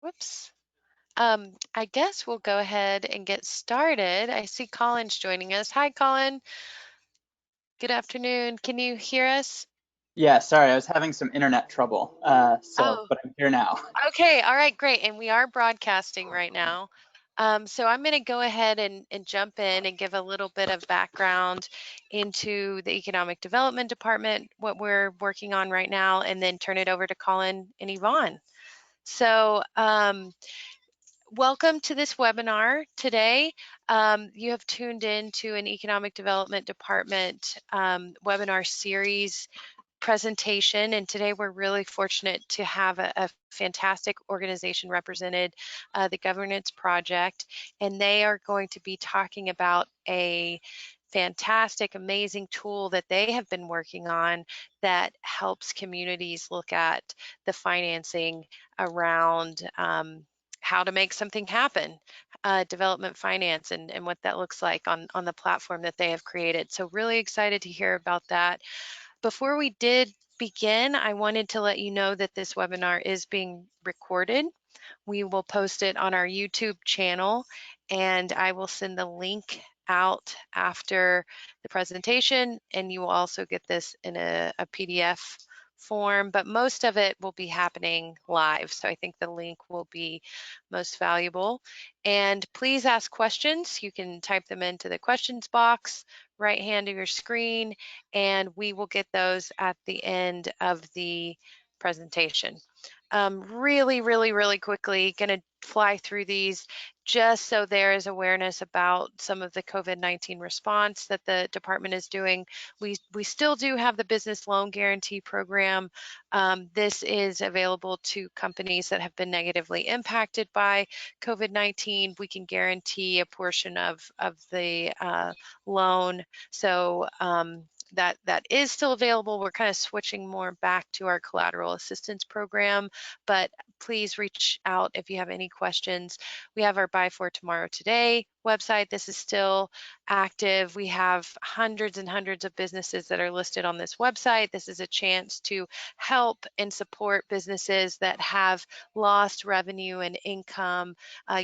Whoops. I guess we'll go ahead and get started. I see Colin's joining us. Hi, Colin. Good afternoon. Can you hear us? Yeah, sorry, I was having some internet trouble. Oh, But I'm here now. okay. All right, great. And we are broadcasting right now. So I'm going to go ahead and jump in and give a little bit of background into the Economic Development Department, what we're working on right now, and then turn it over to Colin and Yvonne. So, welcome to this webinar today. You have tuned in to an Economic Development Department webinar series presentation, and today we're really fortunate to have a fantastic organization represented, the Governance Project, and they are going to be talking about a fantastic, amazing tool that they have been working on that helps communities look at the financing around how to make something happen, development finance, and what that looks like on the platform that they have created. So really excited to hear about that. Before we did begin, I wanted to let you know that this webinar is being recorded. We will post it on our YouTube channel, and I will send the link out after the presentation, and you will also get this in a PDF form, but most of it will be happening live. So I think the link will be most valuable. And please ask questions. You can type them into the questions box right hand of your screen, and we will get those at the end of the presentation. Really quickly, going to fly through these just so there is awareness about some of the COVID-19 response that the department is doing. We still do have the business loan guarantee program. This is available to companies that have been negatively impacted by COVID-19. We can guarantee a portion of the loan. So that is still available. We're kind of switching more back to our collateral assistance program, but please reach out if you have any questions. We have our Buy for Tomorrow Today website. This is still active. We have hundreds and hundreds of businesses that are listed on this website. This is a chance to help and support businesses that have lost revenue and income.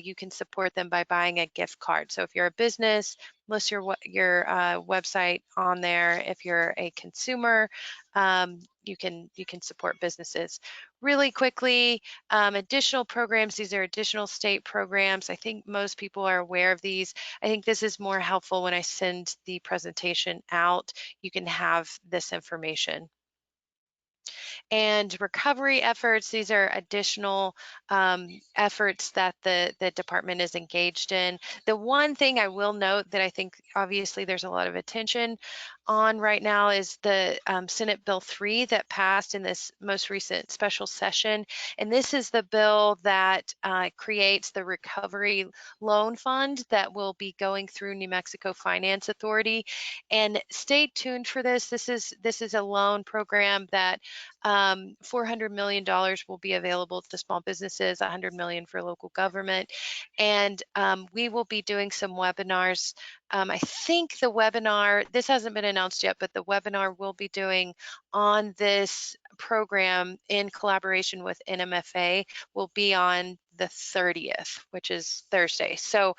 You can support them by buying a gift card. So if you're a business, list your website on there. If you're a consumer, you can support businesses. Really quickly, additional programs. These are additional state programs. I think most people are aware of these. I think this is more helpful when I send the presentation out. You can have this information. And recovery efforts, these are additional efforts that the department is engaged in. The one thing I will note that I think obviously there's a lot of attention on right now is the Senate Bill 3 that passed in this most recent special session. And this is the bill that creates the recovery loan fund that will be going through New Mexico Finance Authority. And stay tuned for this. This is a loan program that $400 million will be available to small businesses, $100 million for local government. And we will be doing some webinars. I think the webinar, this hasn't been announced yet, but the webinar we'll be doing on this program in collaboration with NMFA will be on the 30th, which is Thursday. So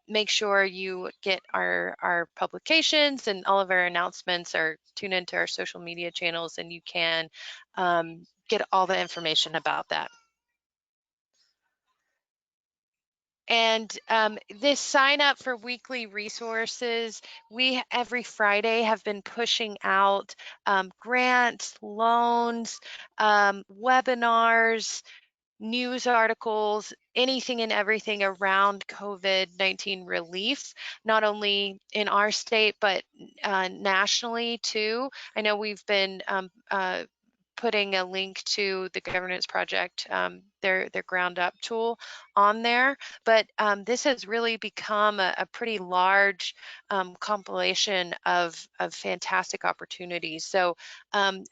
make sure you get our publications and all of our announcements, or tune into our social media channels, and you can get all the information about that. And this sign up for weekly resources, we every Friday have been pushing out grants, loans, webinars, news articles, anything and everything around COVID-19 relief, not only in our state, but nationally too. I know we've been putting a link to the Governance Project, their GroundUp tool on there, but this has really become a pretty large compilation of fantastic opportunities. So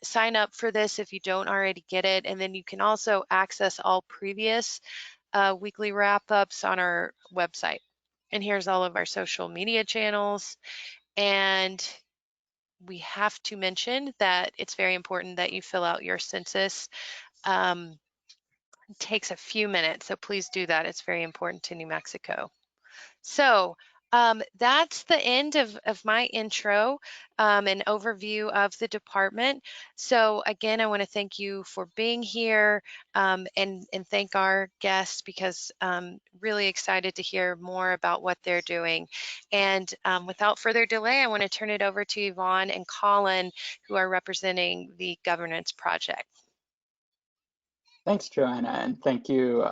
sign up for this if you don't already get it, and then you can also access all previous weekly wrap-ups on our website. And here's all of our social media channels. And we have to mention that it's very important that you fill out your census takes a few minutes, so please do that. It's very important to New Mexico. So that's the end of my intro and overview of the department. So again, I want to thank you for being here and thank our guests because really excited to hear more about what they're doing. And without further delay, I want to turn it over to Yvonne and Colin, who are representing the governance project. Thanks, Joanna, and thank you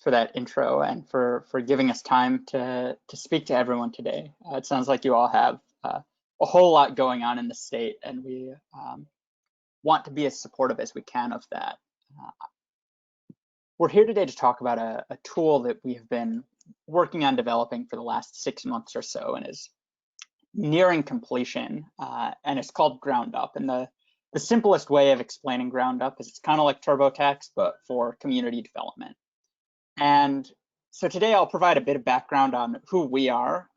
for that intro and for giving us time to speak to everyone today. It sounds like you all have a whole lot going on in the state, and we want to be as supportive as we can of that. We're here today to talk about a tool that we have been working on developing for the last 6 months or so and is nearing completion, and it's called GroundUp. And the simplest way of explaining GroundUp is it's kind of like TurboTax, but for community development. And so today I'll provide a bit of background on who we are,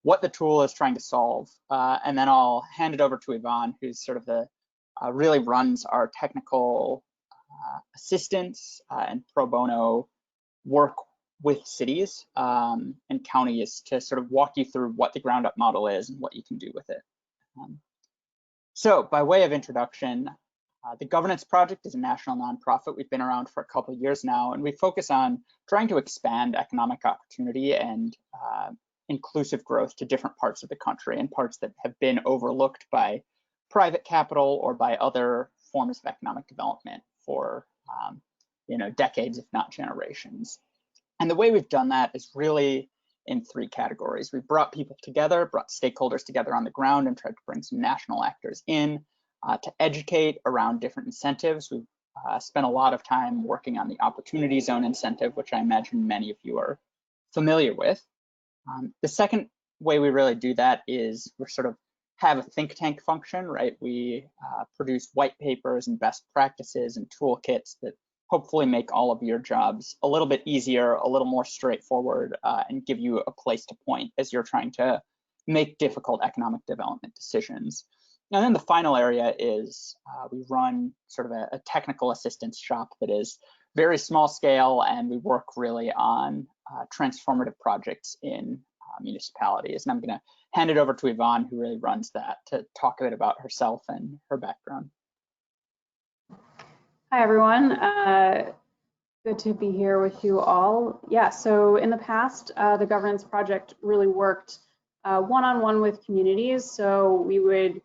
what the tool is trying to solve, and then I'll hand it over to Yvonne, who's sort of the really runs our technical assistance and pro bono work with cities and counties to sort of walk you through what the GroundUp model is and what you can do with it. So by way of introduction, the Governance Project is a national nonprofit. We've been around for a couple of years now, and we focus on trying to expand economic opportunity and inclusive growth to different parts of the country and parts that have been overlooked by private capital or by other forms of economic development for decades, if not generations. And the way we've done that is really in 3 categories. We brought people together, brought stakeholders together on the ground, and tried to bring some national actors in to educate around different incentives. We've spent a lot of time working on the Opportunity Zone incentive, which I imagine many of you are familiar with. The second way we really do that is we sort of have a think tank function, right? We produce white papers and best practices and toolkits that hopefully make all of your jobs a little bit easier, a little more straightforward, and give you a place to point as you're trying to make difficult economic development decisions. And then the final area is we run sort of a technical assistance shop that is very small scale, and we work really on transformative projects in municipalities. And I'm going to hand it over to Yvonne, who really runs that, to talk a bit about herself and her background. Hi, everyone. Good to be here with you all. Yeah, so in the past, the Governance Project really worked one-on-one with communities. So we would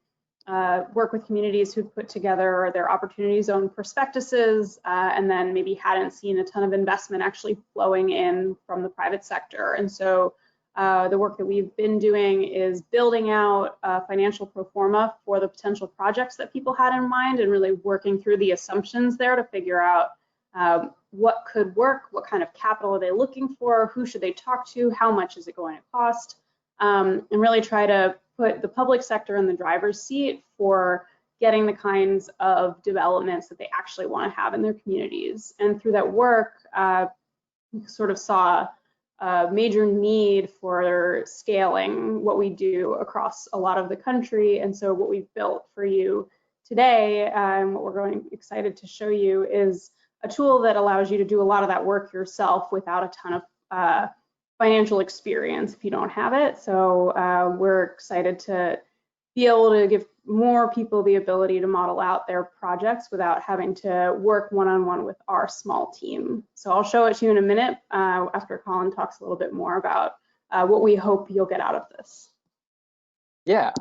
work with communities who put together their Opportunity Zone prospectuses and then maybe hadn't seen a ton of investment actually flowing in from the private sector. And so the work that we've been doing is building out a financial pro forma for the potential projects that people had in mind and really working through the assumptions there to figure out what could work, what kind of capital are they looking for, who should they talk to, how much is it going to cost, and really try to put the public sector in the driver's seat for getting the kinds of developments that they actually want to have in their communities. And through that work, we sort of saw a major need for scaling what we do across a lot of the country. And so what we've built for you today and what we're excited to show you is a tool that allows you to do a lot of that work yourself without a ton of financial experience if you don't have it. So we're excited to be able to give more people the ability to model out their projects without having to work one-on-one with our small team. So I'll show it to you in a minute after Colin talks a little bit more about what we hope you'll get out of this. Yeah,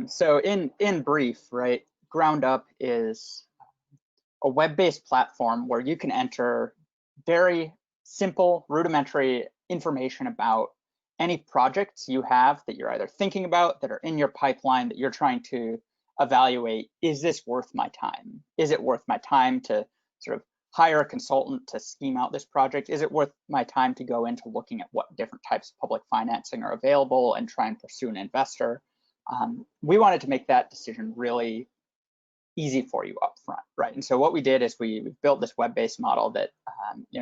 so in brief, right, GroundUp is a web-based platform where you can enter very simple, rudimentary information about any projects you have that you're either thinking about, that are in your pipeline, that you're trying to evaluate. Is this worth my time? Is it worth my time to sort of hire a consultant to scheme out this project? Is it worth my time to go into looking at what different types of public financing are available and try and pursue an investor? We wanted to make that decision really easy for you up front, right? And so what we did is we built this web-based model that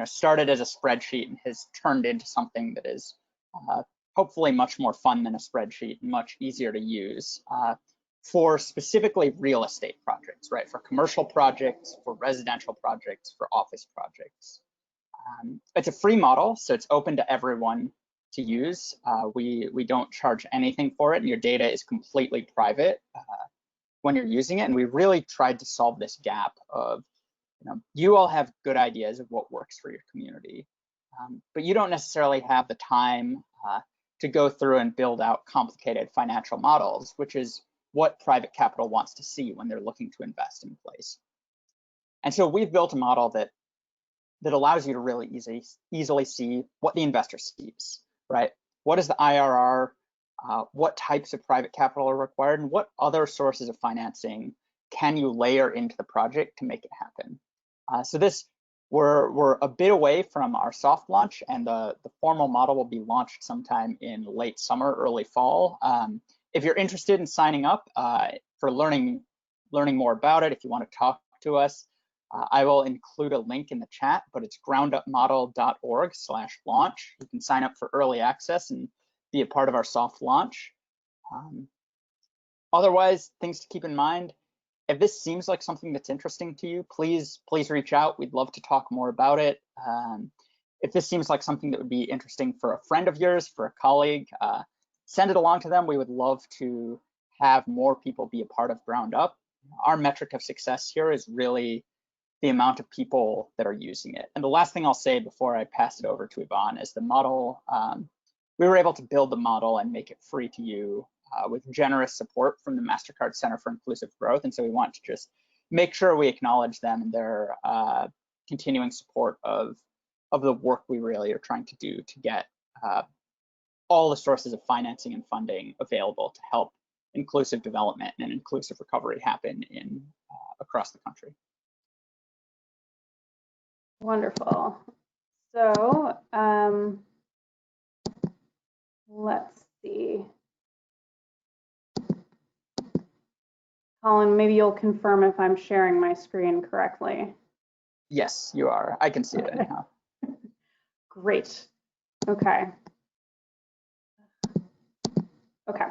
started as a spreadsheet and has turned into something that is hopefully much more fun than a spreadsheet and much easier to use. for specifically real estate projects, right? For commercial projects, for residential projects, for office projects. It's a free model, so it's open to everyone to use. We don't charge anything for it, and your data is completely private when you're using it. And we really tried to solve this gap of, you all have good ideas of what works for your community, but you don't necessarily have the time to go through and build out complicated financial models, which is what private capital wants to see when they're looking to invest in a place. And so we've built a model that allows you to really easily see what the investor sees, right? What is the IRR? What types of private capital are required, and what other sources of financing can you layer into the project to make it happen? So we're a bit away from our soft launch, and the formal model will be launched sometime in late summer, early fall. If you're interested in signing up for learning more about it, if you want to talk to us, I will include a link in the chat, but it's groundupmodel.org/launch. You can sign up for early access and be a part of our soft launch. Otherwise, things to keep in mind: if this seems like something that's interesting to you, please reach out. We'd love to talk more about it. If this seems like something that would be interesting for a friend of yours, for a colleague, send it along to them. We would love to have more people be a part of GroundUp. Our metric of success here is really the amount of people that are using it. And the last thing I'll say before I pass it over to Yvonne is the model. We were able to build the model and make it free to you with generous support from the MasterCard Center for Inclusive Growth. And so we want to just make sure we acknowledge them and their continuing support of the work we really are trying to do to get all the sources of financing and funding available to help inclusive development and inclusive recovery happen across the country. Wonderful. So let's see. Colin, maybe you'll confirm if I'm sharing my screen correctly. Yes, you are. I can see it anyhow. Great. Okay. Okay.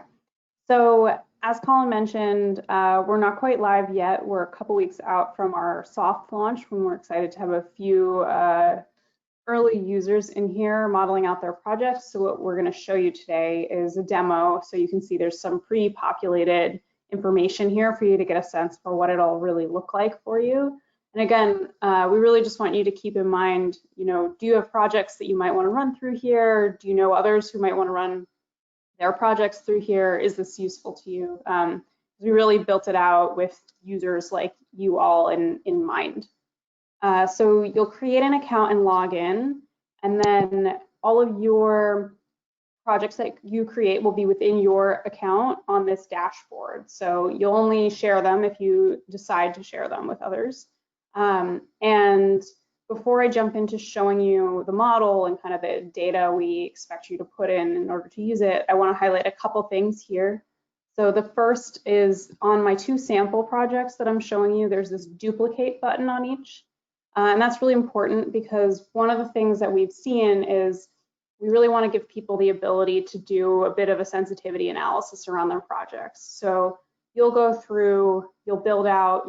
So as Colin mentioned, we're not quite live yet. We're a couple weeks out from our soft launch, when we're excited to have a few early users in here modeling out their projects. So what we're going to show you today is a demo, so you can see there's some pre-populated information here for you to get a sense for what it'll really look like for you. And again, we really just want you to keep in mind, do you have projects that you might want to run through here? Do you know others who might want to run their projects through here? Is this useful to you? We really built it out with users like you all in mind. So you'll create an account and log in, and then all of your projects that you create will be within your account on this dashboard. So you'll only share them if you decide to share them with others. And before I jump into showing you the model and kind of the data we expect you to put in order to use it, I want to highlight a couple things here. So the first is on my 2 sample projects that I'm showing you, there's this duplicate button on each. And that's really important because one of the things that we've seen is we really want to give people the ability to do a bit of a sensitivity analysis around their projects. So you'll go through, you'll build out,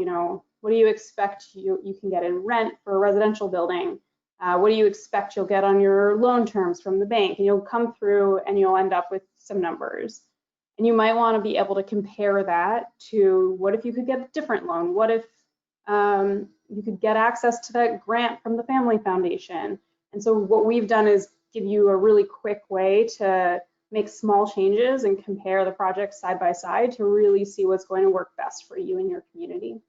what do you expect you can get in rent for a residential building? What do you expect you'll get on your loan terms from the bank? And you'll come through and you'll end up with some numbers. And you might want to be able to compare that to, what if you could get a different loan? What if you could get access to that grant from the Family Foundation? And so what we've done is give you a really quick way to make small changes and compare the projects side by side to really see what's going to work best for you and your community.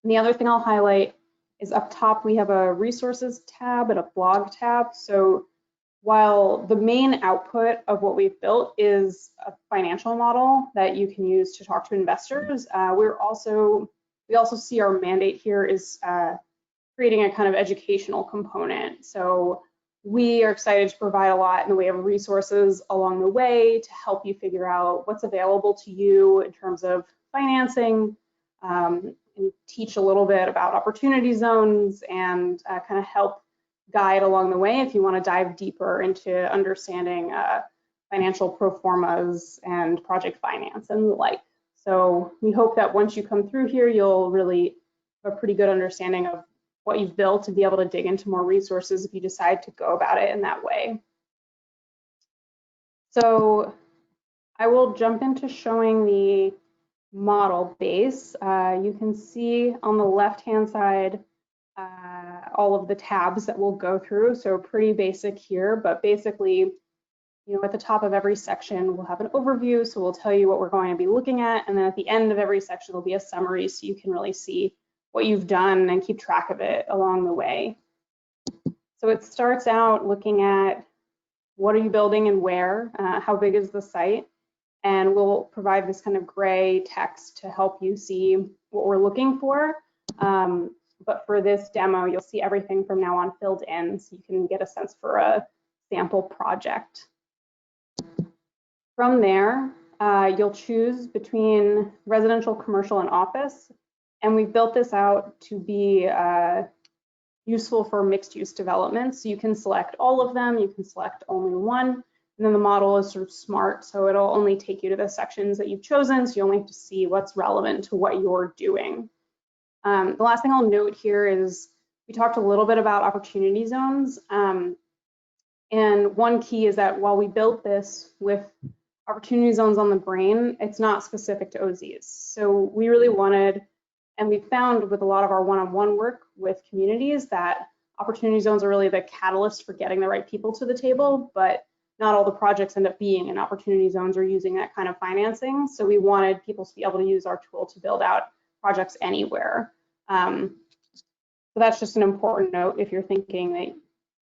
And the other thing I'll highlight is up top, we have a resources tab and a blog tab. So while the main output of what we've built is a financial model that you can use to talk to investors, we also see our mandate here is creating a kind of educational component. So we are excited to provide a lot in the way of resources along the way to help you figure out what's available to you in terms of financing, and teach a little bit about opportunity zones, and kind of help guide along the way if you want to dive deeper into understanding financial pro formas and project finance and the like. So we hope that once you come through here, you'll really have a pretty good understanding of what you've built and be able to dig into more resources if you decide to go about it in that way. So I will jump into showing the model base. You can see on the left-hand side all of the tabs that we'll go through. So pretty basic here, but basically, at the top of every section, we'll have an overview. So we'll tell you what we're going to be looking at. And then at the end of every section, there'll be a summary so you can really see what you've done and keep track of it along the way. So it starts out looking at what are you building and where, how big is the site? And we'll provide this kind of gray text to help you see what we're looking for. But for this demo, you'll see everything from now on filled in so you can get a sense for a sample project. From there, you'll choose between residential, commercial, and office. And we've built this out to be useful for mixed use development. So you can select all of them, you can select only one, and then the model is sort of smart. So it'll only take you to the sections that you've chosen. So you only have to see what's relevant to what you're doing. The last thing I'll note here is we talked a little bit about opportunity zones. And one key is that while we built this with opportunity zones on the brain, it's not specific to OZs. So we really wanted, and we found with a lot of our one-on-one work with communities that opportunity zones are really the catalyst for getting the right people to the table, but not all the projects end up being in opportunity zones or using that kind of financing. So we wanted people to be able to use our tool to build out projects anywhere. So that's just an important note. If you're thinking that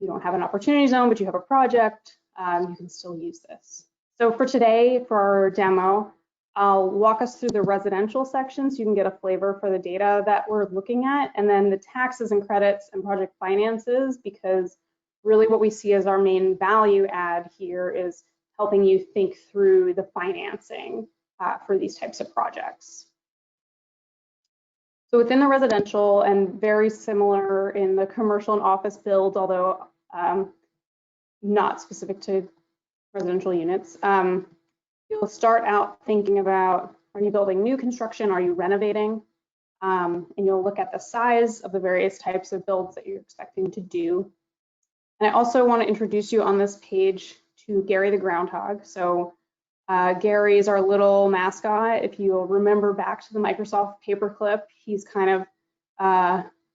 you don't have an opportunity zone, but you have a project, you can still use this. So for today, for our demo, I'll walk us through the residential section so you can get a flavor for the data that we're looking at, and then the taxes and credits and project finances, because really what we see as our main value add here is helping you think through the financing for these types of projects. So within the residential, and very similar in the commercial and office builds, although not specific to residential units, you'll start out thinking about, are you building new construction? Are you renovating? And you'll look at the size of the various types of builds that you're expecting to do. And I also want to introduce you on this page to Gary the Groundhog. So Gary is our little mascot. If you'll remember back to the Microsoft paperclip, he's kind of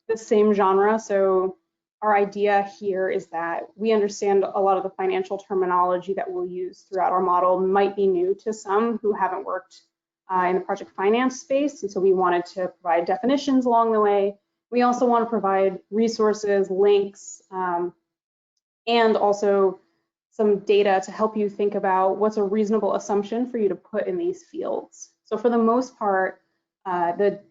the same genre. So our idea here is that we understand a lot of the financial terminology that we'll use throughout our model might be new to some who haven't worked in the project finance space. And so we wanted to provide definitions along the way. We also want to provide resources, links, and also some data to help you think about what's a reasonable assumption for you to put in these fields. So for the most part, the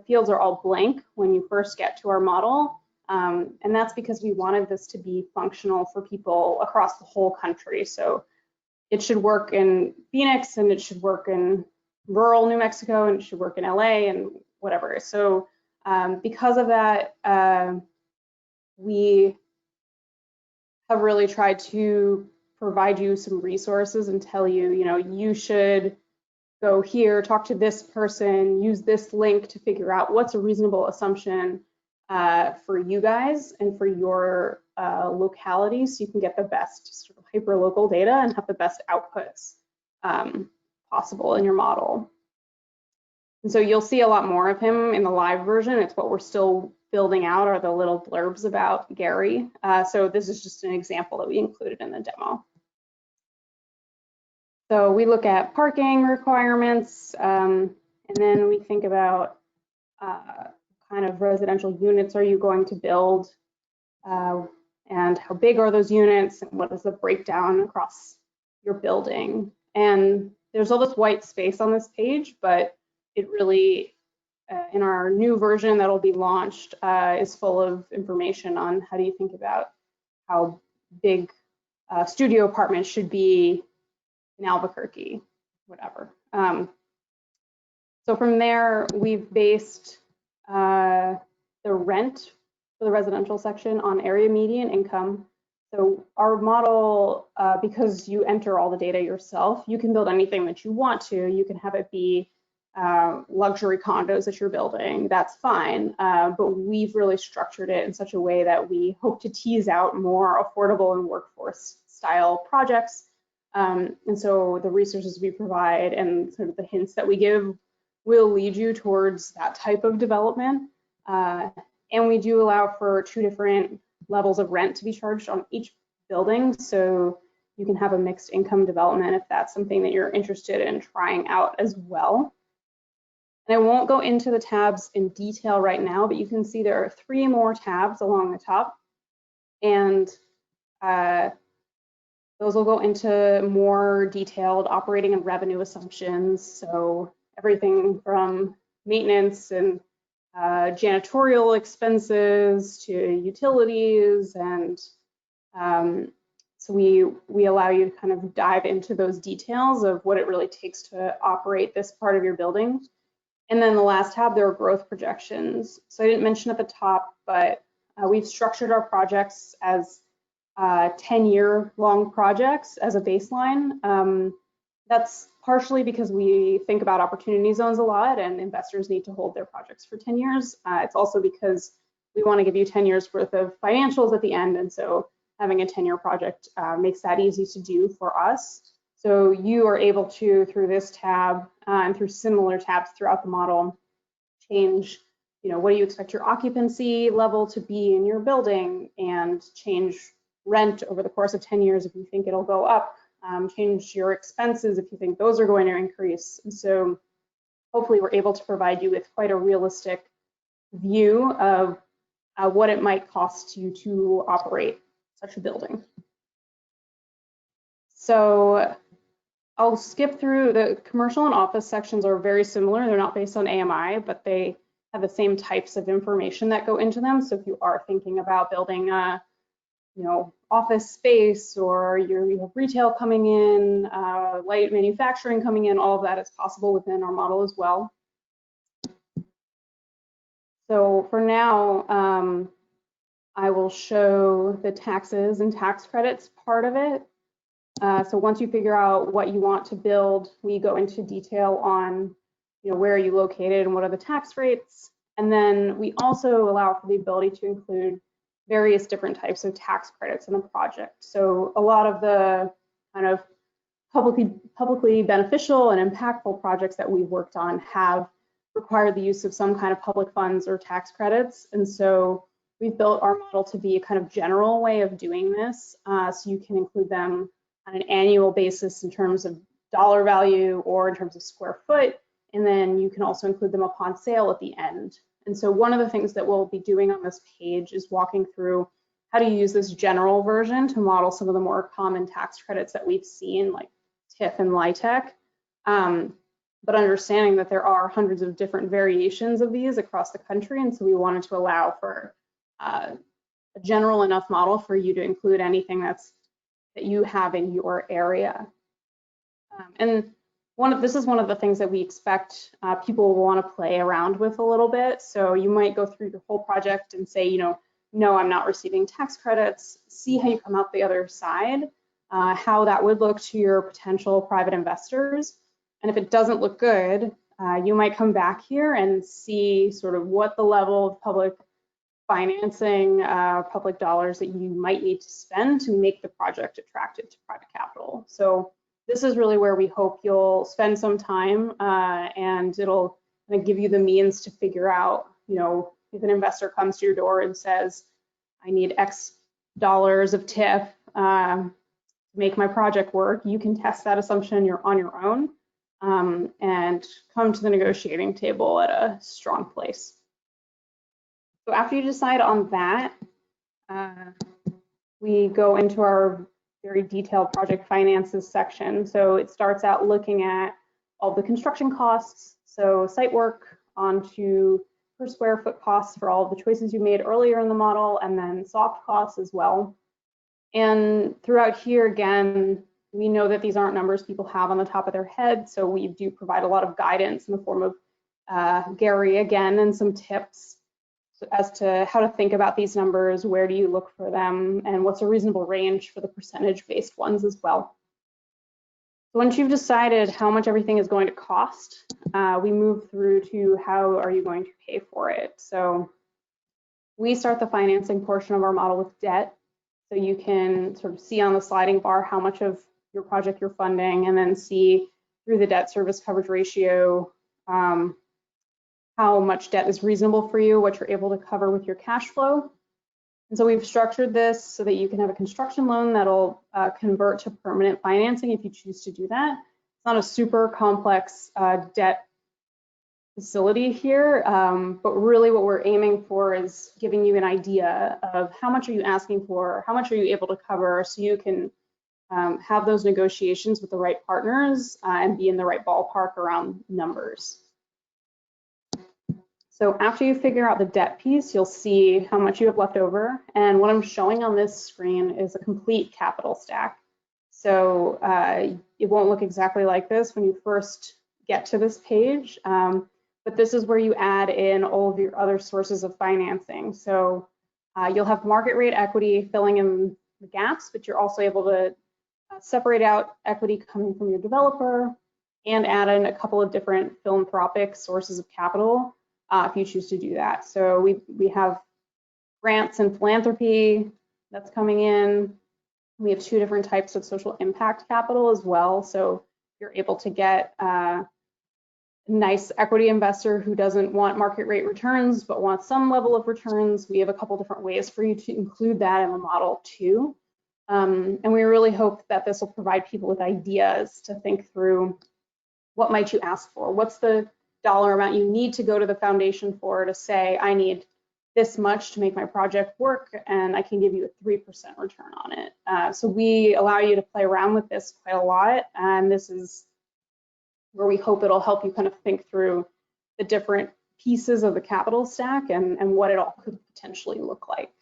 fields are all blank when you first get to our model. And that's because we wanted this to be functional for people across the whole country. So it should work in Phoenix, and it should work in rural New Mexico, and it should work in LA and whatever. So because of that, we have really tried to provide you some resources and tell you, you should go here, talk to this person, use this link to figure out what's a reasonable assumption for you guys and for your locality, so you can get the best sort of hyper-local data and have the best outputs possible in your model. And so you'll see a lot more of him in the live version. It's what we're still building out, are the little blurbs about Gary. So this is just an example that we included in the demo. So we look at parking requirements, and then we think about kind of residential units are you going to build, and how big are those units, and what is the breakdown across your building. And there's all this white space on this page, but it really, in our new version that'll be launched, is full of information on how do you think about how big studio apartments should be in Albuquerque, whatever. So from there, we've based the rent for the residential section on area median income. So our model, because you enter all the data yourself, you can build anything that you want to. You can have it be luxury condos that you're building, that's fine. But we've really structured it in such a way that we hope to tease out more affordable and workforce style projects. And so the resources we provide and sort of the hints that we give will lead you towards that type of development. And we do allow for 2 different levels of rent to be charged on each building. So you can have a mixed income development if that's something that you're interested in trying out as well. And I won't go into the tabs in detail right now, but you can see there are 3 more tabs along the top. And those will go into more detailed operating and revenue assumptions. So everything from maintenance and janitorial expenses to utilities, and so we allow you to kind of dive into those details of what it really takes to operate this part of your building. And then the last tab, there are growth projections. So I didn't mention at the top, but we've structured our projects as 10-year long projects as a baseline. That's partially because we think about opportunity zones a lot and investors need to hold their projects for 10 years. It's also because we want to give you 10 years worth of financials at the end. And so having a 10-year project makes that easy to do for us. So you are able to, through this tab and through similar tabs throughout the model, change, what do you expect your occupancy level to be in your building, and change rent over the course of 10 years if you think it'll go up, change your expenses if you think those are going to increase. And so hopefully we're able to provide you with quite a realistic view of what it might cost you to operate such a building. So I'll skip through. The commercial and office sections are very similar. They're not based on AMI, but they have the same types of information that go into them. So if you are thinking about building a office space, or you have retail coming in, light manufacturing coming in, all of that is possible within our model as well. So for now, I will show the taxes and tax credits part of it. So once you figure out what you want to build, we go into detail on where are you located and what are the tax rates. And then we also allow for the ability to include various different types of tax credits in the project. So a lot of the kind of publicly beneficial and impactful projects that we've worked on have required the use of some kind of public funds or tax credits. And so we've built our model to be a kind of general way of doing this. So you can include them on an annual basis in terms of dollar value or in terms of square foot. And then you can also include them upon sale at the end. And so one of the things that we'll be doing on this page is walking through how to use this general version to model some of the more common tax credits that we've seen, like TIF and LIHTC, but understanding that there are hundreds of different variations of these across the country. And so we wanted to allow for a general enough model for you to include anything that you have in your area. And this is one of the things that we expect people will want to play around with a little bit. So you might go through your whole project and say, no, I'm not receiving tax credits. See how you come out the other side, how that would look to your potential private investors. And if it doesn't look good, you might come back here and see sort of what the level of public financing, public dollars that you might need to spend to make the project attractive to private capital. So this is really where we hope you'll spend some time, and it'll kind of give you the means to figure out, if an investor comes to your door and says, I need X dollars of TIF to make my project work, you can test that assumption on your own and come to the negotiating table at a strong place. So after you decide on that, we go into our very detailed project finances section. So it starts out looking at all the construction costs, so site work onto per square foot costs for all of the choices you made earlier in the model, and then soft costs as well. And throughout here, again, we know that these aren't numbers people have on the top of their head, so we do provide a lot of guidance in the form of Gary again and some tips as to how to think about these numbers, where do you look for them, and what's a reasonable range for the percentage-based ones as well. once you've decided how much everything is going to cost, we move through to how are you going to pay for it. So we start the financing portion of our model with debt. So you can sort of see on the sliding bar how much of your project you're funding, and then see through the debt service coverage ratio how much debt is reasonable for you, what you're able to cover with your cash flow. And so we've structured this so that you can have a construction loan that'll convert to permanent financing if you choose to do that. It's not a super complex debt facility here, but really what we're aiming for is giving you an idea of how much are you asking for, how much are you able to cover, so you can have those negotiations with the right partners and be in the right ballpark around numbers. So after you figure out the debt piece, you'll see how much you have left over. And what I'm showing on this screen is a complete capital stack. So it won't look exactly like this when you first get to this page, but this is where you add in all of your other sources of financing. So you'll have market rate equity filling in the gaps, but you're also able to separate out equity coming from your developer and add in a couple of different philanthropic sources of capital if you choose to do that. So we have grants and philanthropy that's coming in. We have 2 different types of social impact capital as well. So you're able to get a nice equity investor who doesn't want market rate returns but wants some level of returns. We have a couple different ways for you to include that in the model too. And we really hope that this will provide people with ideas to think through, what might you ask for? What's the dollar amount you need to go to the foundation for to say, I need this much to make my project work, and I can give you a 3% return on it. So we allow you to play around with this quite a lot, and this is where we hope it'll help you kind of think through the different pieces of the capital stack and what it all could potentially look like.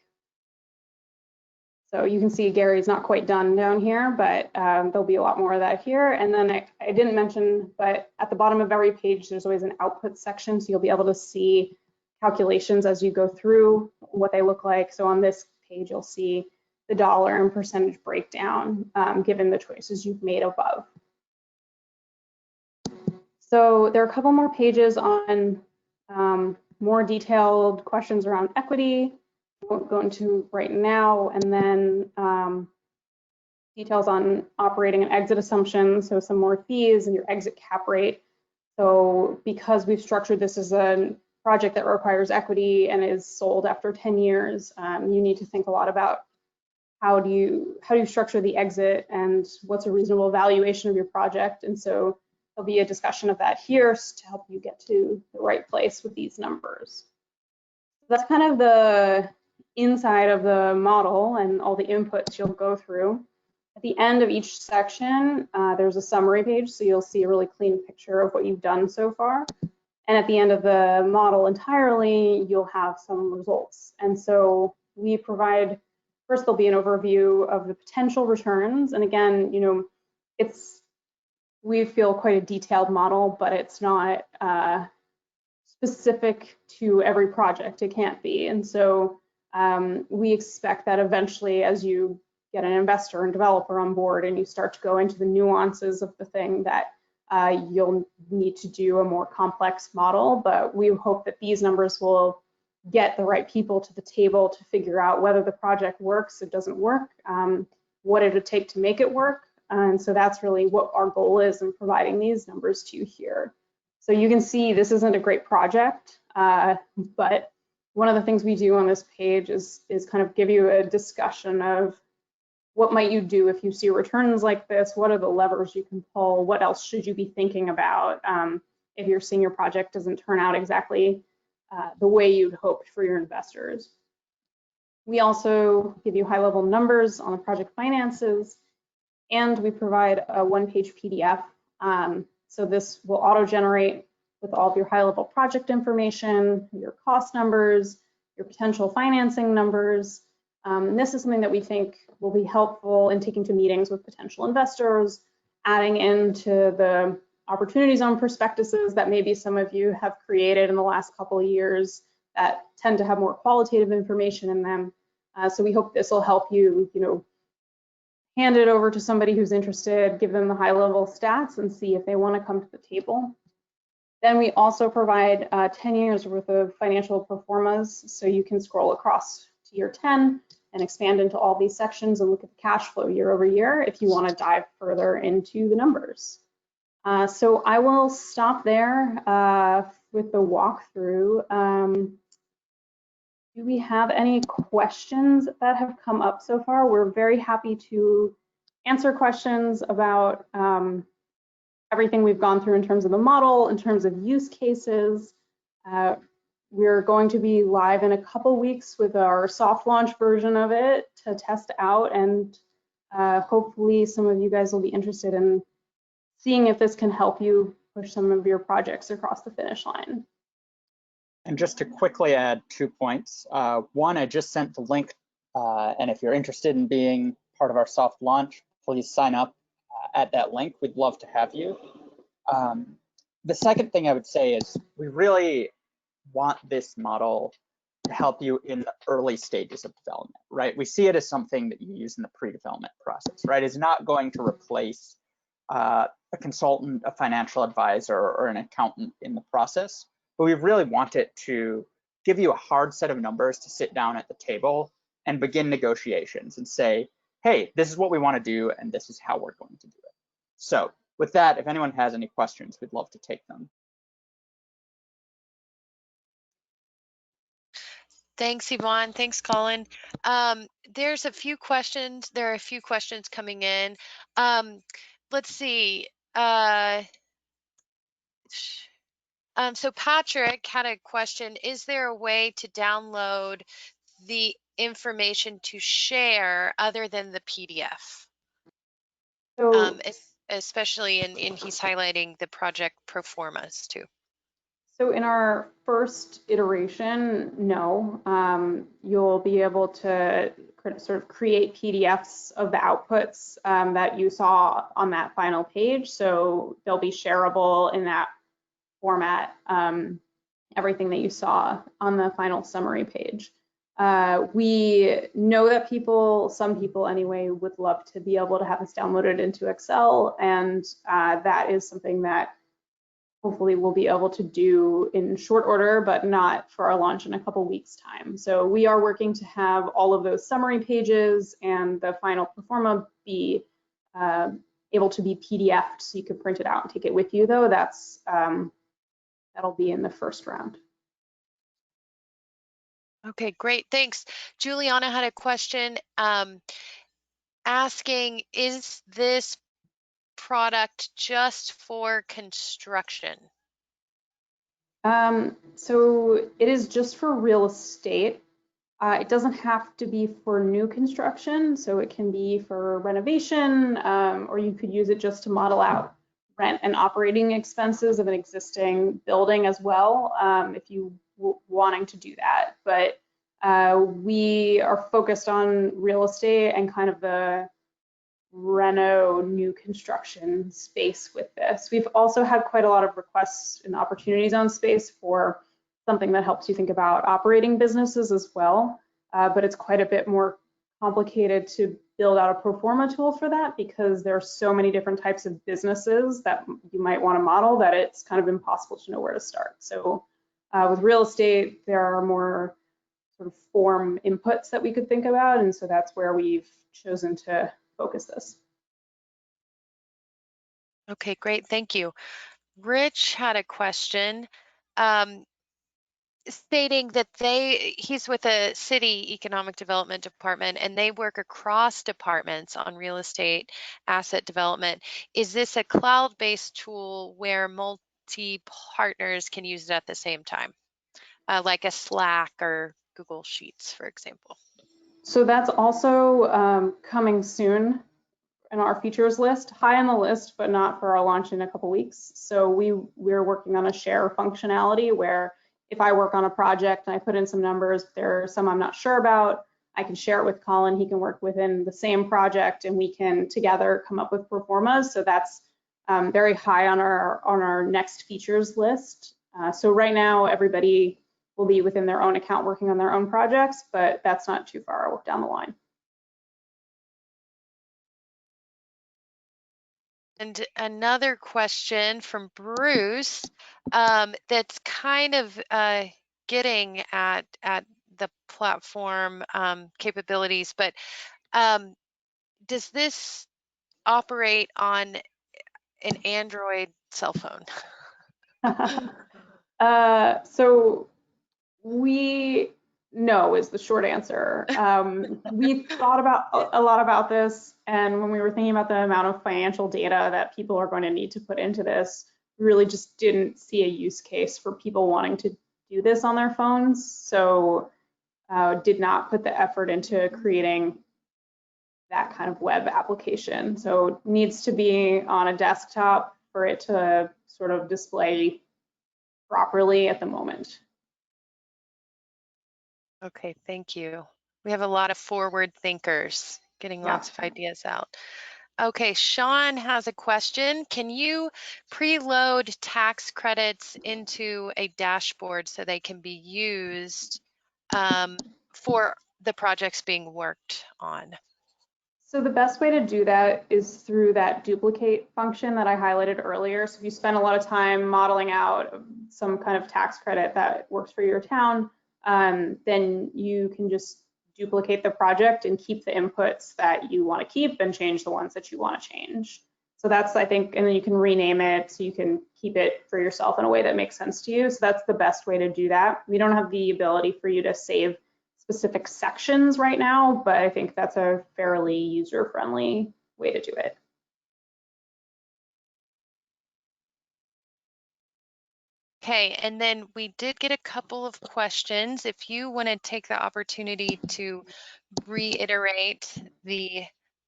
So you can see Gary's not quite done down here, but there'll be a lot more of that here. And then I didn't mention, but at the bottom of every page, there's always an output section. So you'll be able to see calculations as you go through what they look like. So on this page, you'll see the dollar and percentage breakdown given the choices you've made above. So there are a couple more pages on more detailed questions around equity. Won't go into right now, and then details on operating and exit assumptions, so some more fees and your exit cap rate. So because we've structured this as a project that requires equity and is sold after 10 years, you need to think a lot about how do you structure the exit and what's a reasonable valuation of your project. And so there'll be a discussion of that here to help you get to the right place with these numbers. That's kind of the inside of the model and all the inputs you'll go through. At the end of each section, there's a summary page, so you'll see a really clean picture of what you've done so far. And at the end of the model entirely, you'll have some results. And so we provide, first there'll be an overview of the potential returns. And again, you know, we feel quite a detailed model, but it's not specific to every project. It can't be. And so we expect that eventually, as you get an investor and developer on board and you start to go into the nuances of the thing, that you'll need to do a more complex model. But we hope that these numbers will get the right people to the table to figure out whether the project works, it doesn't work, what it would take to make it work. And so that's really what our goal is in providing these numbers to you here. So you can see this isn't a great project, but one of the things we do on this page is kind of give you a discussion of what might you do if you see returns like this, what are the levers you can pull, what else should you be thinking about if you're seeing your project doesn't turn out exactly the way you'd hoped for your investors. We also give you high-level numbers on the project finances, and we provide a one-page PDF. So this will auto-generate with all of your high-level project information, your cost numbers, your potential financing numbers. This is something that we think will be helpful in taking to meetings with potential investors, adding into the opportunity zone prospectuses that maybe some of you have created in the last couple of years that tend to have more qualitative information in them. So we hope this will help you, hand it over to somebody who's interested, give them the high-level stats and see if they want to come to the table. Then we also provide 10 years worth of financial performas, so you can scroll across to year 10 and expand into all these sections and look at the cash flow year over year if you want to dive further into the numbers. So I will stop there with the walkthrough. Do we have any questions that have come up so far? We're very happy to answer questions about everything we've gone through in terms of the model, in terms of use cases. We're going to be live in a couple weeks with our soft launch version of it to test out, and hopefully some of you guys will be interested in seeing if this can help you push some of your projects across the finish line. And just to quickly add 2 points. One, I just sent the link, and if you're interested in being part of our soft launch, please sign up at that link. We'd love to have you. The second thing I would say is we really want this model to help you in the early stages of development, right? We see it as something that you use in the pre-development process, right? It's not going to replace a consultant, a financial advisor, or an accountant in the process. But we really want it to give you a hard set of numbers to sit down at the table and begin negotiations and say, hey, this is what we want to do, and this is how we're going to do it. So with that, if anyone has any questions, we'd love to take them. Thanks, Yvonne. Thanks, Colin. There's a few questions. There are a few questions coming in. Let's see. So Patrick had a question. Is there a way to download the information to share other than the PDF? So, Especially in he's highlighting the project proformas too. So in our first iteration, no, you'll be able to sort of create PDFs of the outputs that you saw on that final page. So they'll be shareable in that format, everything that you saw on the final summary page. We know that some people anyway, would love to be able to have this downloaded into Excel, and that is something that hopefully we'll be able to do in short order, but not for our launch in a couple weeks' time. So we are working to have all of those summary pages and the final performa be able to be PDF'd, so you could print it out and take it with you, though. That'll be in the first round. Okay, great, thanks. Juliana had a question asking, is this product just for construction? So it is just for real estate. It doesn't have to be for new construction, so it can be for renovation, or you could use it just to model out rent and operating expenses of an existing building as well, if you wanting to do that. But we are focused on real estate and kind of the reno new construction space with this. We've also had quite a lot of requests in Opportunity Zone space for something that helps you think about operating businesses as well, but it's quite a bit more complicated to build out a pro forma tool for that, because there are so many different types of businesses that you might want to model that it's kind of impossible to know where to start. So with real estate, there are more sort of form inputs that we could think about, and so that's where we've chosen to focus this. Okay, great, thank you. Rich had a question stating that he's with a city economic development department and they work across departments on real estate asset development. Is this a cloud-based tool where multi-partners can use it at the same time, like a Slack or Google Sheets, for example? So that's also coming soon in our features list, high on the list, but not for our launch in a couple weeks. So we're working on a share functionality where if I work on a project and I put in some numbers, there are some I'm not sure about, I can share it with Colin. He can work within the same project and we can together come up with performas. So that's very high on our next features list. So right now, everybody will be within their own account working on their own projects, but that's not too far down the line. And another question from Bruce that's kind of getting at the platform capabilities, but does this operate on an Android cell phone? So we no is the short answer. We thought about a lot about this, and when we were thinking about the amount of financial data that people are going to need to put into this, we really just didn't see a use case for people wanting to do this on their phones. So did not put the effort into creating that kind of web application. So it needs to be on a desktop for it to sort of display properly at the moment. Okay, thank you. We have a lot of forward thinkers getting Yeah. lots of ideas out. Okay, Sean has a question. Can you preload tax credits into a dashboard so they can be used for the projects being worked on? So the best way to do that is through that duplicate function that I highlighted earlier. So if you spend a lot of time modeling out some kind of tax credit that works for your town, then you can just duplicate the project and keep the inputs that you want to keep and change the ones that you want to change. So that's, I think, and then you can rename it so you can keep it for yourself in a way that makes sense to you. So that's the best way to do that. We don't have the ability for you to save specific sections right now, but I think that's a fairly user-friendly way to do it. Okay, and then we did get a couple of questions. If you want to take the opportunity to reiterate the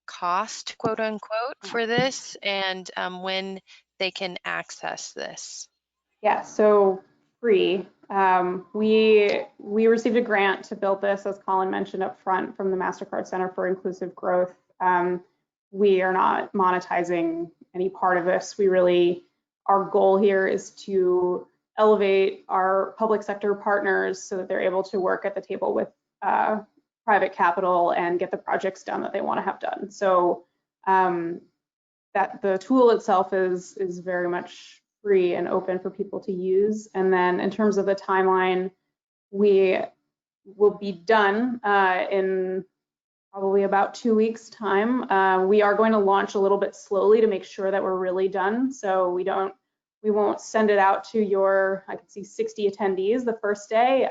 cost, quote unquote, for this and when they can access this. Yeah, so free. We received a grant to build this, as Colin mentioned up front, from the MasterCard Center for Inclusive Growth. We are not monetizing any part of this. Our goal here is to elevate our public sector partners so that they're able to work at the table with private capital and get the projects done that they want to have done. So that the tool itself is very much free and open for people to use. And then in terms of the timeline, we will be done in probably about 2 weeks' time. We are going to launch a little bit slowly to make sure that we're really done. So we won't send it out to I can see 60 attendees the first day.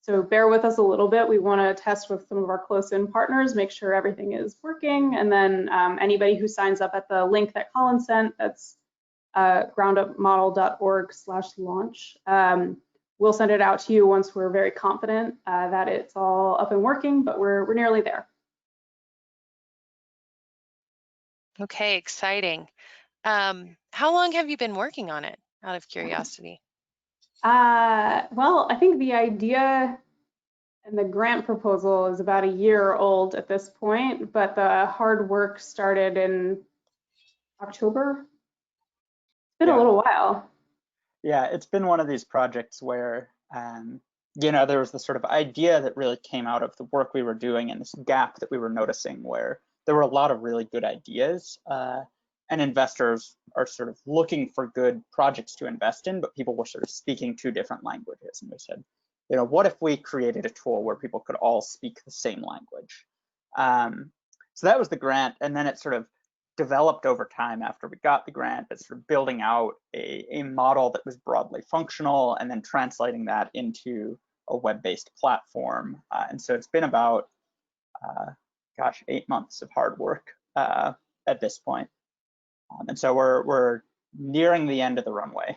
So bear with us a little bit. We want to test with some of our close-in partners, make sure everything is working. And then anybody who signs up at the link that Colin sent, that's groundupmodel.org/launch. We'll send it out to you once we're very confident that it's all up and working, but we're nearly there. Okay, exciting. How long have you been working on it, out of curiosity? Well, I think the idea and the grant proposal is about a year old at this point, but the hard work started in October. It's been a little while. Yeah, it's been one of these projects where, there was this sort of idea that really came out of the work we were doing and this gap that we were noticing where there were a lot of really good ideas and investors are sort of looking for good projects to invest in, but people were sort of speaking two different languages. And we said, what if we created a tool where people could all speak the same language? So that was the grant. And then it sort of developed over time after we got the grant, but sort of building out a model that was broadly functional and then translating that into a web-based platform. And so it's been about, 8 months of hard work at this point. And so we're nearing the end of the runway.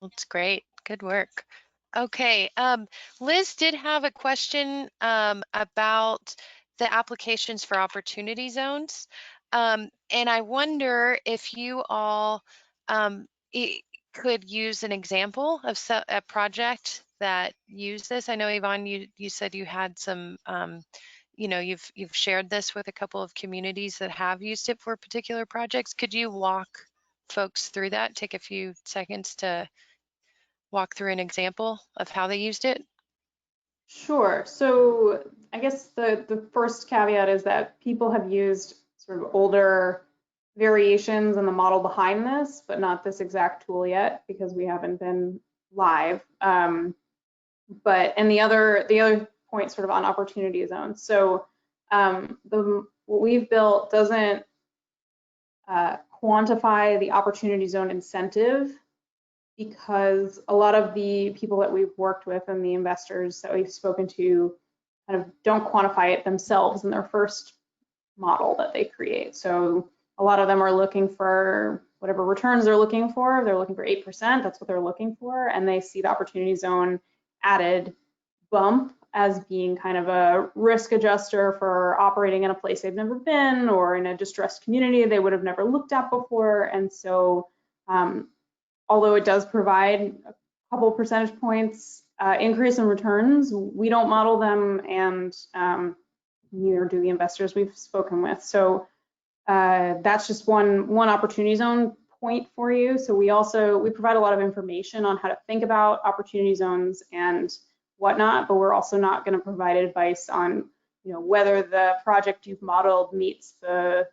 That's great. Good work. Okay, Liz did have a question about the applications for opportunity zones. And I wonder if you all could use an example of a project that used this. I know, Yvonne, you said you had some, you've shared this with a couple of communities that have used it for particular projects. Could you walk folks through that? Take a few seconds to walk through an example of how they used it? Sure. So I guess the first caveat is that people have used sort of older variations in the model behind this, but not this exact tool yet because we haven't been live. And the other point sort of on opportunity zones. So what we've built doesn't quantify the opportunity zone incentive, because a lot of the people that we've worked with and the investors that we've spoken to kind of don't quantify it themselves in their first model that they create. So a lot of them are looking for whatever returns they're looking for. If they're looking for 8%, that's what they're looking for. And they see the opportunity zone added bump as being kind of a risk adjuster for operating in a place they've never been or in a distressed community they would have never looked at before. And so although it does provide a couple percentage points increase in returns, we don't model them, and neither do the investors we've spoken with. So that's just one opportunity zone point for you. So we provide a lot of information on how to think about opportunity zones and whatnot, but we're also not going to provide advice on whether the project you've modeled meets the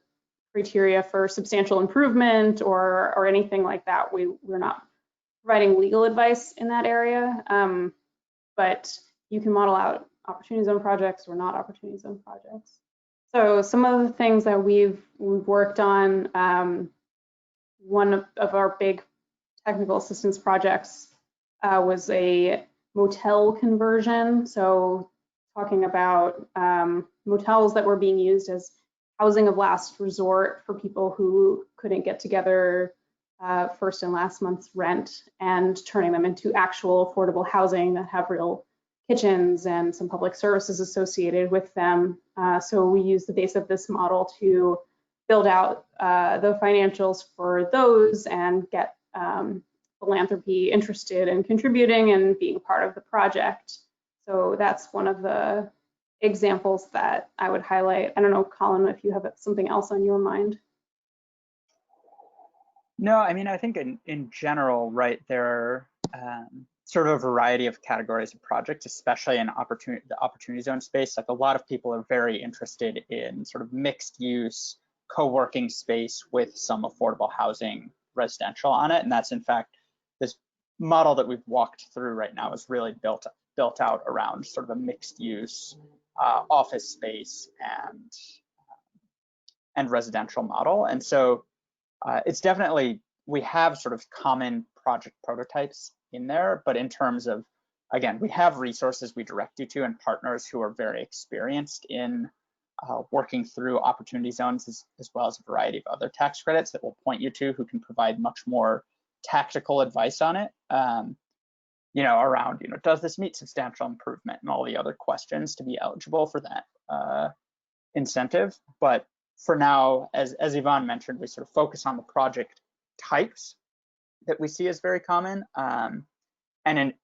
criteria for substantial improvement or anything like that. We're not providing legal advice in that area, but you can model out opportunity zone projects or not opportunity zone projects. So some of the things that we've worked on, one of our big technical assistance projects was a motel conversion. So talking about motels that were being used as housing of last resort for people who couldn't get together first and last month's rent, and turning them into actual affordable housing that have real kitchens and some public services associated with them. So we use the base of this model to build out the financials for those and get philanthropy interested in contributing and being part of the project. So that's one of the examples that I would highlight. I don't know, Colin, if you have something else on your mind. No, I mean, I think in general, right, there are sort of a variety of categories of projects, especially in the opportunity zone space. Like, a lot of people are very interested in sort of mixed use co-working space with some affordable housing residential on it. And that's, in fact, this model that we've walked through right now is really built out around sort of a mixed use office space and residential model. And so it's definitely, we have sort of common project prototypes in there, but in terms of, again, we have resources we direct you to and partners who are very experienced in working through opportunity zones, as well as a variety of other tax credits that we'll point you to, who can provide much more tactical advice on it, around, does this meet substantial improvement and all the other questions to be eligible for that incentive. But for now, as Yvonne mentioned, we sort of focus on the project types that we see as very common. And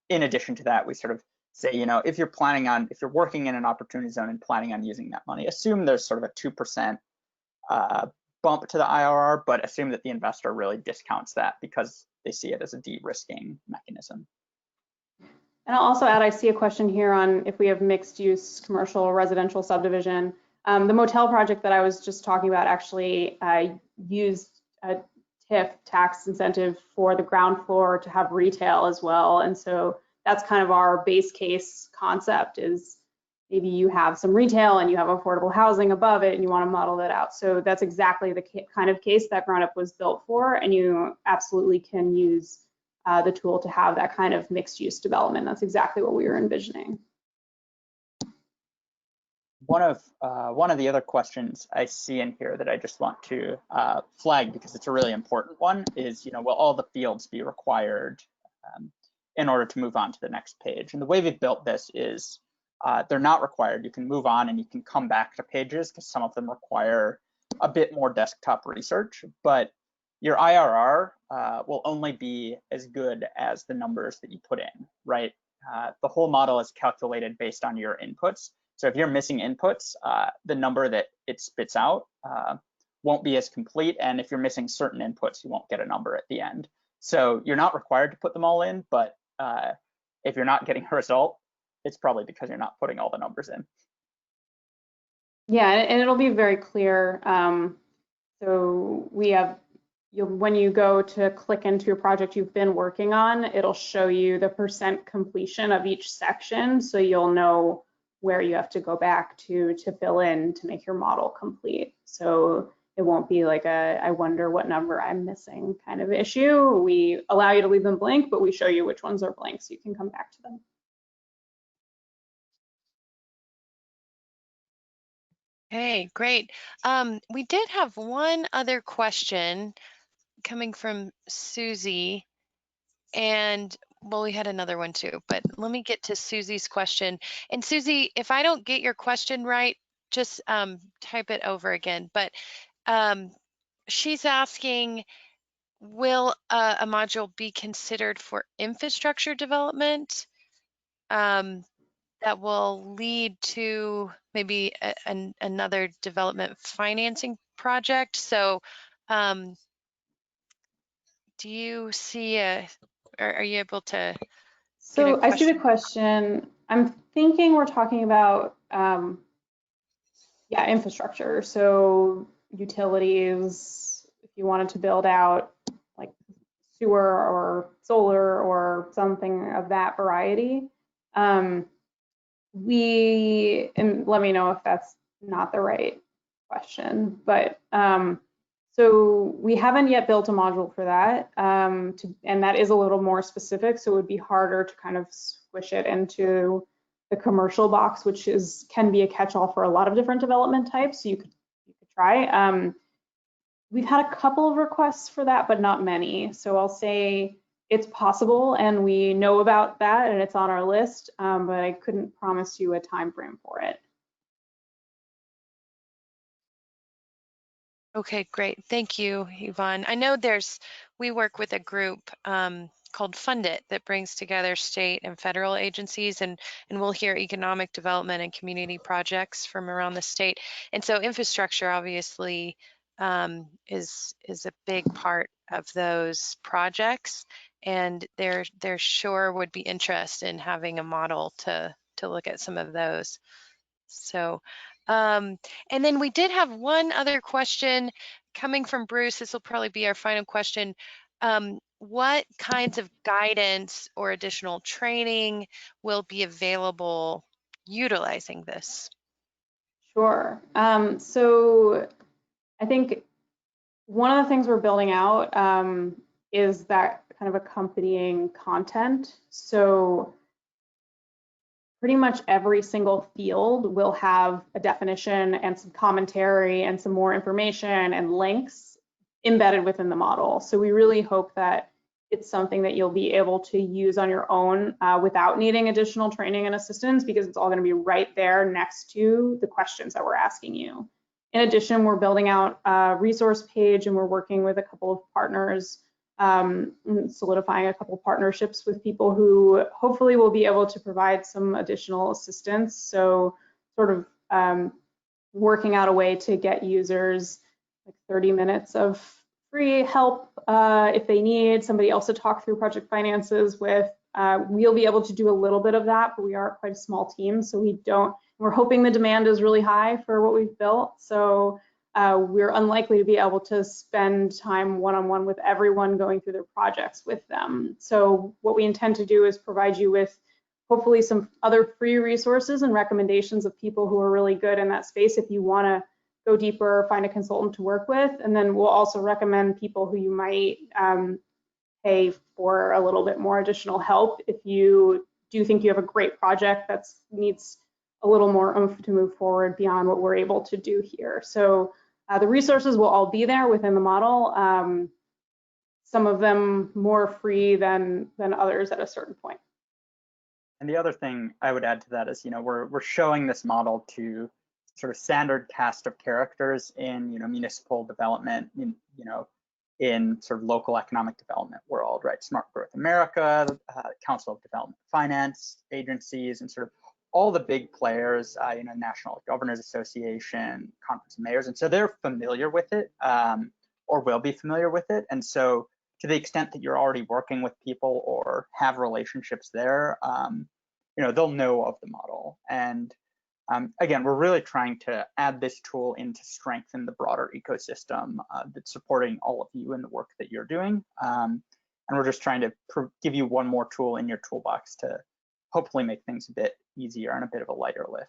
in addition to that, we sort of say, if you're working in an opportunity zone and planning on using that money, assume there's sort of a 2% bump to the IRR, but assume that the investor really discounts that because they see it as a de-risking mechanism. And I'll also add, I see a question here on if we have mixed use commercial or residential subdivision. The motel project that I was just talking about actually used a TIF, tax incentive, for the ground floor to have retail as well. And so that's kind of our base case concept, is maybe you have some retail and you have affordable housing above it and you want to model that out. So that's exactly the kind of case that GroundUp was built for, and you absolutely can use the tool to have that kind of mixed use development. That's exactly what we were envisioning. One of the other questions I see in here that I just want to flag, because it's a really important one, is, will all the fields be required in order to move on to the next page? And the way we've built this is they're not required. You can move on and you can come back to pages, because some of them require a bit more desktop research, but your IRR will only be as good as the numbers that you put in, right? The whole model is calculated based on your inputs. So if you're missing inputs, the number that it spits out won't be as complete. And if you're missing certain inputs, you won't get a number at the end. So you're not required to put them all in, but if you're not getting a result, it's probably because you're not putting all the numbers in. Yeah, and it'll be very clear So we have, when you go to click into a project you've been working on, it'll show you the % completion of each section, so you'll know where you have to go back to fill in to make your model complete. So it won't be like a, I wonder what number I'm missing kind of issue. We allow you to leave them blank, but we show you which ones are blank so you can come back to them. Hey, great. We did have one other question coming from Susie, and well, we had another one too, but let me get to Susie's question. And Susie, if I don't get your question right, just type it over again. But she's asking, will a module be considered for infrastructure development that will lead to maybe another development financing project? So do you see are you able to get a So I see the question? question. I'm thinking we're talking about, yeah, infrastructure. So utilities, if you wanted to build out like sewer or solar or something of that variety. And let me know if that's not the right question, but so we haven't yet built a module for that, and that is a little more specific, so it would be harder to kind of squish it into the commercial box, which can be a catch-all for a lot of different development types. So you could try. We've had a couple of requests for that, but not many. So I'll say it's possible, and we know about that, and it's on our list, but I couldn't promise you a time frame for it. Okay, great. Thank you, Yvonne. I know we work with a group called Fund It that brings together state and federal agencies, and we'll hear economic development and community projects from around the state. And so infrastructure obviously is a big part of those projects, and there sure would be interest in having a model to look at some of those. So, and then we did have one other question coming from Bruce. This will probably be our final question. What kinds of guidance or additional training will be available utilizing this? Sure. So I think one of the things we're building out is that kind of accompanying content. So pretty much every single field will have a definition and some commentary and some more information and links embedded within the model. So we really hope that it's something that you'll be able to use on your own without needing additional training and assistance, because it's all going to be right there next to the questions that we're asking you. In addition, we're building out a resource page, and we're working with a couple of partners, solidifying a couple of partnerships with people who hopefully will be able to provide some additional assistance. So sort of working out a way to get users like 30 minutes of free help if they need somebody else to talk through project finances with. We'll be able to do a little bit of that, but we are quite a small team, so we're hoping the demand is really high for what we've built. So we're unlikely to be able to spend time one-on-one with everyone going through their projects with them. So what we intend to do is provide you with hopefully some other free resources and recommendations of people who are really good in that space if you want to go deeper, find a consultant to work with. And then we'll also recommend people who you might pay for a little bit more additional help if you do think you have a great project that needs a little more oomph to move forward beyond what we're able to do here. So the resources will all be there within the model. Some of them more free than others at a certain point. And the other thing I would add to that is, we're showing this model to sort of standard cast of characters in, municipal development, in sort of local economic development world, right? Smart Growth America, Council of Development Finance agencies, and sort of all the big players, National Governors Association, Conference of Mayors, and so they're familiar with it, or will be familiar with it. And so to the extent that you're already working with people or have relationships there, they'll know of the model. And Again, we're really trying to add this tool in to strengthen the broader ecosystem that's supporting all of you in the work that you're doing. And we're just trying to give you one more tool in your toolbox to hopefully make things a bit easier and a bit of a lighter lift.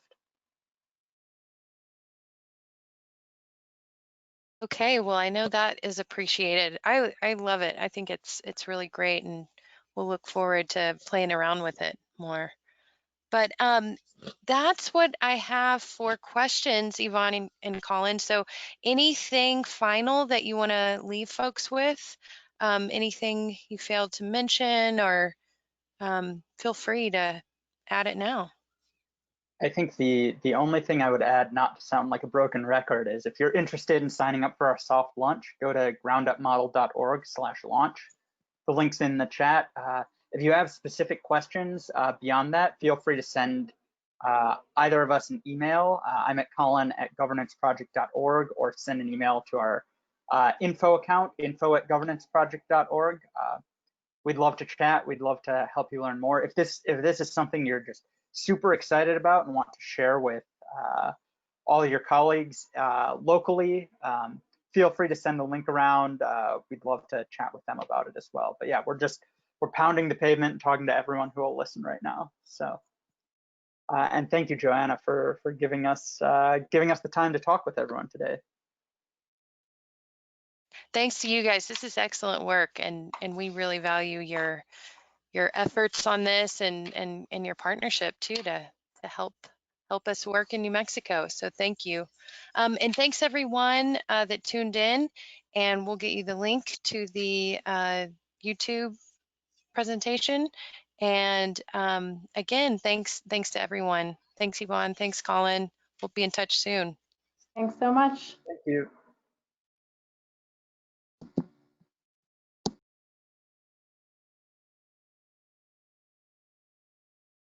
Okay, well, I know that is appreciated. I love it. I think it's really great, and we'll look forward to playing around with it more. But that's what I have for questions, Yvonne and Colin. So anything final that you want to leave folks with? Anything you failed to mention, or feel free to add it now. I think the only thing I would add, not to sound like a broken record, is if you're interested in signing up for our soft launch, go to groundupmodel.org/launch. The link's in the chat. If you have specific questions beyond that, feel free to send either of us an email. I'm at colin@governanceproject.org, or send an email to our info account, info@governanceproject.org. We'd love to chat. We'd love to help you learn more. If this is something you're just super excited about and want to share with all of your colleagues locally, feel free to send the link around. We'd love to chat with them about it as well. But yeah, we're pounding the pavement and talking to everyone who will listen right now. So, and thank you, Joanna, for giving us the time to talk with everyone today. Thanks to you guys. This is excellent work, and we really value your efforts on this and your partnership too to help us work in New Mexico. So thank you. And thanks everyone that tuned in, and we'll get you the link to the YouTube presentation. And again, thanks to everyone. Thanks, Yvonne. Thanks, Colin. We'll be in touch soon. Thanks so much. Thank you.